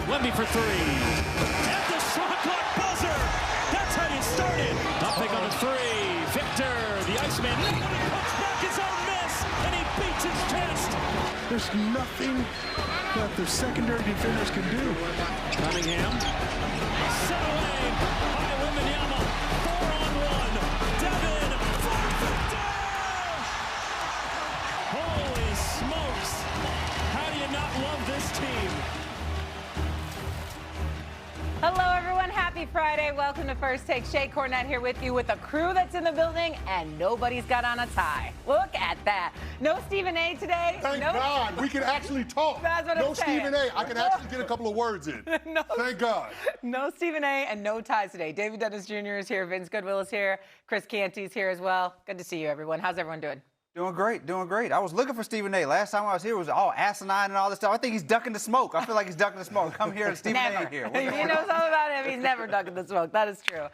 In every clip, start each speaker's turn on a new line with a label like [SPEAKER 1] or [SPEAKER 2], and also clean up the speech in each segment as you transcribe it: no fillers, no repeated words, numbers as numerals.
[SPEAKER 1] Wemby for three. At the shot clock buzzer. That's how you started. Nothing on a three. Victor, the Iceman. Puts back his own miss, and he beats his chest.
[SPEAKER 2] There's nothing that the secondary defenders can do.
[SPEAKER 1] Cunningham. Set away by Wemby. 4-on-1. Devin for Victor. Holy smokes. How do you not love this team?
[SPEAKER 3] Hello, everyone. Happy Friday. Welcome to First Take. Shay Cornett here with you with a crew that's in the building, and nobody's got on a tie. Look at that. No Stephen A. today.
[SPEAKER 4] Thank God. We can actually talk.
[SPEAKER 3] That's what I'm saying.
[SPEAKER 4] No Stephen A. I can actually get a couple of words in. Thank God.
[SPEAKER 3] No Stephen A. and no ties today. David Dennis Jr. is here. Vince Goodwill is here. Chris Canty's here as well. Good to see you, everyone. How's everyone doing?
[SPEAKER 5] Doing great, doing great. I was looking for Stephen A. Last time I was here, it was all asinine and all this stuff. I think he's ducking the smoke. I feel like he's ducking the smoke. Come here to Stephen A. here.
[SPEAKER 3] If you know something about him, he's never ducking the smoke. That is true.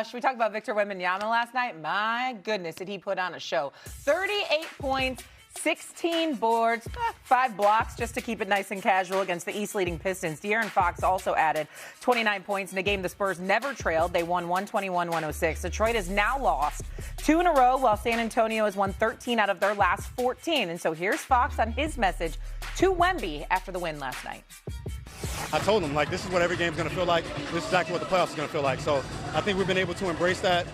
[SPEAKER 3] Should we talk about Victor Wembanyama last night? My goodness, did he put on a show. 38 points. 16 boards, 5 blocks, just to keep it nice and casual against the East-leading Pistons. De'Aaron Fox also added 29 points in a game the Spurs never trailed. They won 121-106. Detroit has now lost 2 in a row, while San Antonio has won 13 out of their last 14. And so here's Fox on his message to Wemby after the win last night.
[SPEAKER 6] I told him, this is what every game's going to feel like. This is exactly what the playoffs is going to feel like. So I think we've been able to embrace that,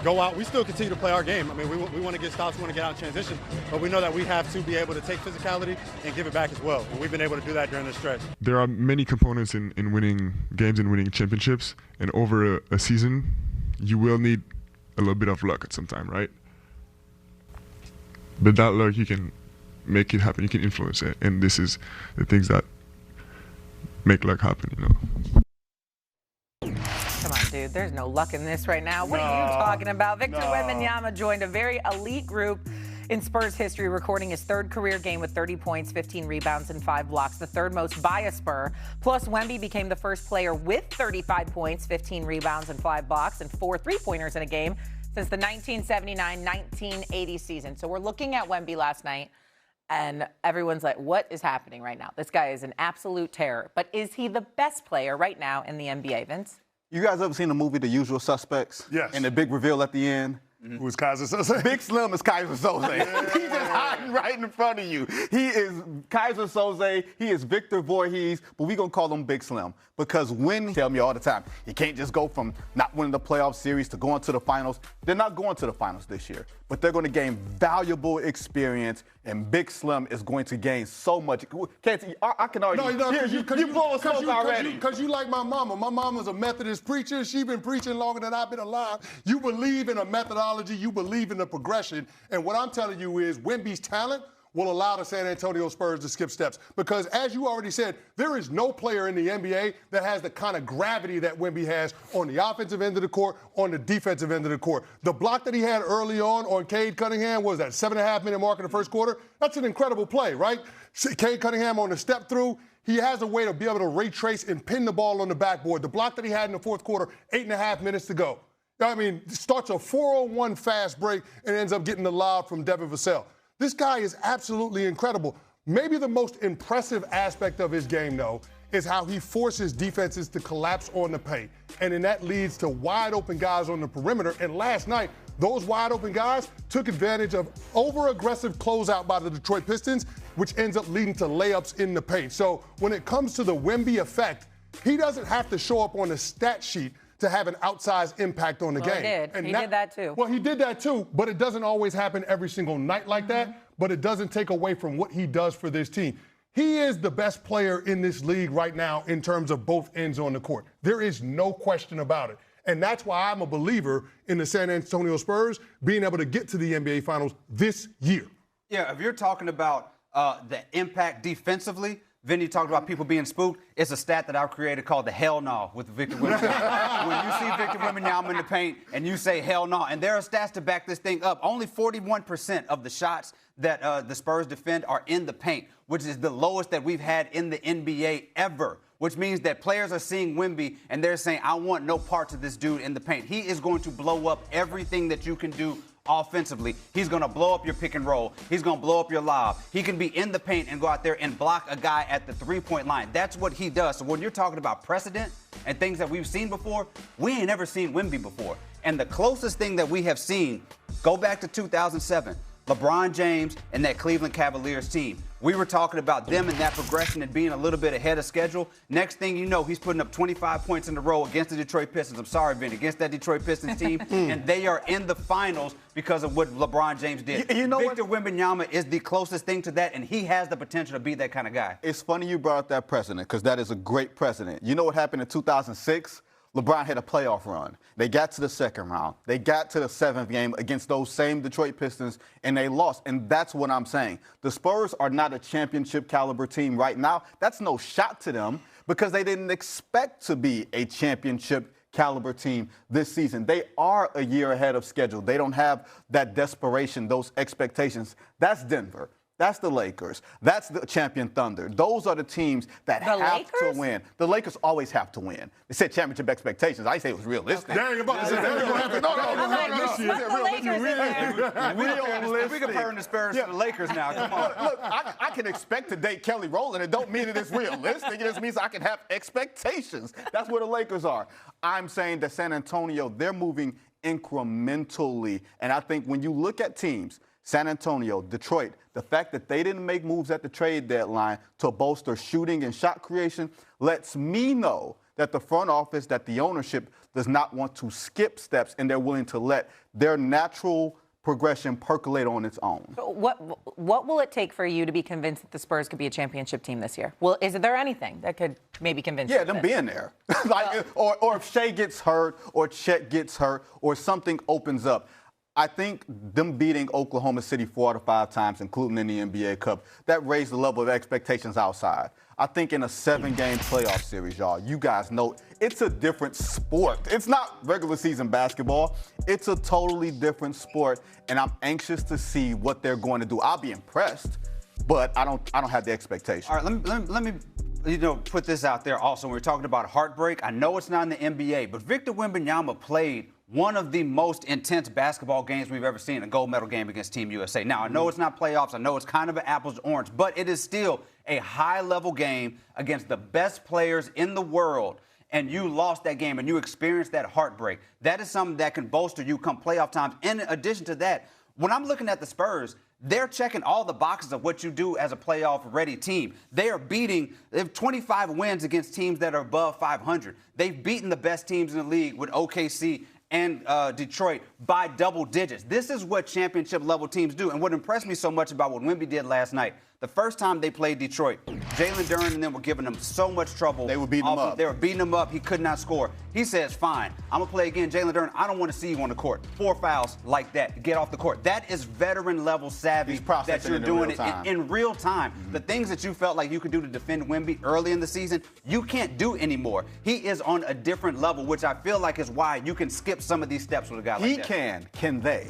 [SPEAKER 6] go out. We still continue to play our game. I mean, we want to get stops, we want to get out in transition, but we know that we have to be able to take physicality and give it back as well. And we've been able to do that during this stretch.
[SPEAKER 7] There are many components in winning games and winning championships, and over a season, you will need a little bit of luck at some time, right? But that luck, you can make it happen, you can influence it, and this is the things that make luck happen,
[SPEAKER 3] Come on, dude. There's no luck in this right now. What are you talking about? Victor Wembanyama joined a very elite group in Spurs history, recording his third career game with 30 points, 15 rebounds, and 5 blocks, the third most by a Spur. Plus, Wemby became the first player with 35 points, 15 rebounds, and 5 blocks, and 4 three-pointers in a game since the 1979-1980 season. So we're looking at Wemby last night, and everyone's like, what is happening right now? This guy is an absolute terror. But is he the best player right now in the NBA, Vince?
[SPEAKER 8] You guys ever seen the movie The Usual Suspects?
[SPEAKER 4] Yes.
[SPEAKER 8] And the big reveal at the end?
[SPEAKER 4] Who's Kaiser Soze?
[SPEAKER 8] Big Slim is Kaiser Soze. He's just hiding right in front of you. He is Kaiser Soze. He is Victor Voorhees, but we're going to call him Big Slim because when tell me all the time, you can't just go from not winning the playoff series to going to the finals. They're not going to the finals this year, but they're going to gain valuable experience, and Big Slim is going to gain so much. I can already you blowing smoke already.
[SPEAKER 4] Because you like my mama. My mama's a Methodist preacher. She's been preaching longer than I've been alive. You believe in a methodology. You believe in the progression. And what I'm telling you is Wemby's talent will allow the San Antonio Spurs to skip steps. Because as you already said, there is no player in the NBA that has the kind of gravity that Wemby has on the offensive end of the court, on the defensive end of the court. The block that he had early on Cade Cunningham, was that 7.5-minute mark in the first quarter? That's an incredible play, right? Cade Cunningham on the step through. He has a way to be able to retrace and pin the ball on the backboard. The block that he had in the fourth quarter, 8.5 minutes to go. I mean, starts a 4-on-1 fast break and ends up getting the lob from Devin Vassell. This guy is absolutely incredible. Maybe the most impressive aspect of his game, though, is how he forces defenses to collapse on the paint. And then that leads to wide open guys on the perimeter. And last night, those wide open guys took advantage of over-aggressive closeout by the Detroit Pistons, which ends up leading to layups in the paint. So when it comes to the Wemby effect, he doesn't have to show up on the stat sheet to have an outsized impact on the game.
[SPEAKER 3] He did.
[SPEAKER 4] And
[SPEAKER 3] he did that too.
[SPEAKER 4] Well, he did that too, but it doesn't always happen every single night like that, but it doesn't take away from what he does for this team. He is the best player in this league right now in terms of both ends on the court. There is no question about it. And that's why I'm a believer in the San Antonio Spurs being able to get to the NBA Finals this year.
[SPEAKER 5] Yeah, if you're talking about the impact defensively, Vinny talked about people being spooked. It's a stat that I've created called the hell no with Victor Wembanyama. When you see Victor Wembanyama in the paint and you say hell no, and there are stats to back this thing up. Only 41% of the shots that the Spurs defend are in the paint, which is the lowest that we've had in the NBA ever, which means that players are seeing Wemby and they're saying, I want no parts of this dude in the paint. He is going to blow up everything that you can do offensively. He's going to blow up your pick and roll. He's going to blow up your lob. He can be in the paint and go out there and block a guy at the three-point line. That's what he does. So when you're talking about precedent and things that we've seen before, we ain't never seen Wemby before. And the closest thing that we have seen, go back to 2007, LeBron James and that Cleveland Cavaliers team. We were talking about them and that progression and being a little bit ahead of schedule. Next thing you know, he's putting up 25 points in a row against the Detroit Pistons. I'm sorry, Vinny, against that Detroit Pistons team. And they are in the finals because of what LeBron James did.
[SPEAKER 8] You know
[SPEAKER 5] Victor Wembanyama is the closest thing to that, and he has the potential to be that kind of guy.
[SPEAKER 8] It's funny you brought up that precedent because that is a great precedent. You know what happened in 2006? LeBron had a playoff run. They got to the second round. They got to the seventh game against those same Detroit Pistons, and they lost. And that's what I'm saying. The Spurs are not a championship caliber team right now. That's no shot to them because they didn't expect to be a championship caliber team this season. They are a year ahead of schedule. They don't have that desperation, those expectations. That's Denver. That's the Lakers. That's the champion Thunder. Those are the teams that have to win. The Lakers always have to win. They said championship expectations. I say it was realistic.
[SPEAKER 4] Dang, about to say that ain't gonna happen.
[SPEAKER 5] No. We comparing the Spurs to the Lakers now. Come on.
[SPEAKER 8] Look, I can expect to date Kelly Rowland. It don't mean it is realistic. It just means I can have expectations. That's where the Lakers are. I'm saying that San Antonio, they're moving incrementally. And I think when you look at teams, San Antonio, Detroit, the fact that they didn't make moves at the trade deadline to bolster shooting and shot creation lets me know that the front office, that the ownership does not want to skip steps and they're willing to let their natural progression percolate on its own.
[SPEAKER 3] What will it take for you to be convinced that the Spurs could be a championship team this year? Well, is there anything that could maybe convince you?
[SPEAKER 8] Yeah, them being there. Or if Shea gets hurt or Chet gets hurt or something opens up. I think them beating Oklahoma City 4 out of 5 times, including in the NBA Cup, that raised the level of expectations outside. I think in a 7-game playoff series, y'all, you guys know it's a different sport. It's not regular season basketball. It's a totally different sport, and I'm anxious to see what they're going to do. I'll be impressed, but I don't have the expectation.
[SPEAKER 5] All right, let me put this out there also. When we're talking about heartbreak, I know it's not in the NBA, but Victor Wembanyama played one of the most intense basketball games we've ever seen, a gold medal game against Team USA. Now, I know it's not playoffs. I know it's kind of an apples to orange, but it is still a high-level game against the best players in the world, and you lost that game and you experienced that heartbreak. That is something that can bolster you come playoff times. In addition to that, when I'm looking at the Spurs, they're checking all the boxes of what you do as a playoff-ready team. They have 25 wins against teams that are above 500. They've beaten the best teams in the league with OKC and Detroit by double digits. This is what championship-level teams do. And what impressed me so much about what Wemby did last night, the first time they played Detroit, Jalen Duren and them were giving them so much trouble.
[SPEAKER 8] They were beating him up.
[SPEAKER 5] They were beating him up. He could not score. He says, fine, I'm going to play again. Jalen Duren, I don't want to see you on the court. 4 fouls like that. Get off the court. That is veteran-level savvy that you're doing it in real time. Mm-hmm. The things that you felt like you could do to defend Wemby early in the season, you can't do anymore. He is on a different level, which I feel like is why you can skip some of these steps with a guy like that.
[SPEAKER 8] He can. Can they?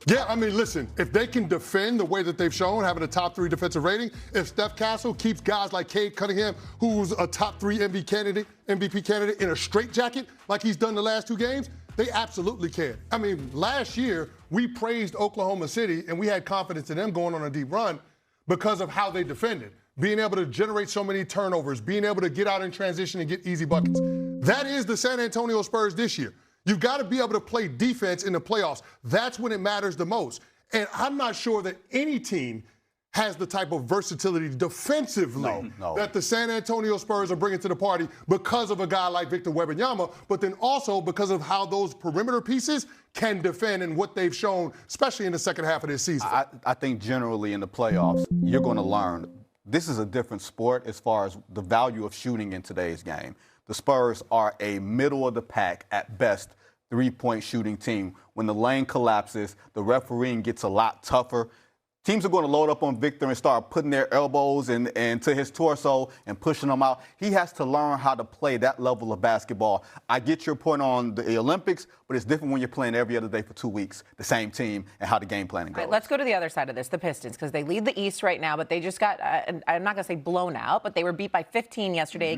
[SPEAKER 4] Yeah, I mean, listen, if they can defend the way that they've shown, having a top 3 defensive rating, if Steph Castle keeps guys like Cade Cunningham, who's a top 3 MVP candidate in a straitjacket like he's done the last 2 games, they absolutely can. I mean, last year, we praised Oklahoma City, and we had confidence in them going on a deep run because of how they defended, being able to generate so many turnovers, being able to get out in transition and get easy buckets. That is the San Antonio Spurs this year. You've got to be able to play defense in the playoffs. That's when it matters the most. And I'm not sure that any team has the type of versatility defensively that the San Antonio Spurs are bringing to the party because of a guy like Victor Wembanyama, but then also because of how those perimeter pieces can defend and what they've shown, especially in the second half of this season.
[SPEAKER 8] I think generally in the playoffs, you're going to learn this is a different sport as far as the value of shooting in today's game. The Spurs are a middle-of-the-pack, at best, 3-point shooting team. When the lane collapses, the refereeing gets a lot tougher. Teams are going to load up on Victor and start putting their elbows into his torso and pushing him out. He has to learn how to play that level of basketball. I get your point on the Olympics, but it's different when you're playing every other day for 2 weeks, the same team, and how the game planning goes.
[SPEAKER 3] Right, let's go to the other side of this, the Pistons, because they lead the East right now, but they just got, I'm not going to say blown out, but they were beat by 15 yesterday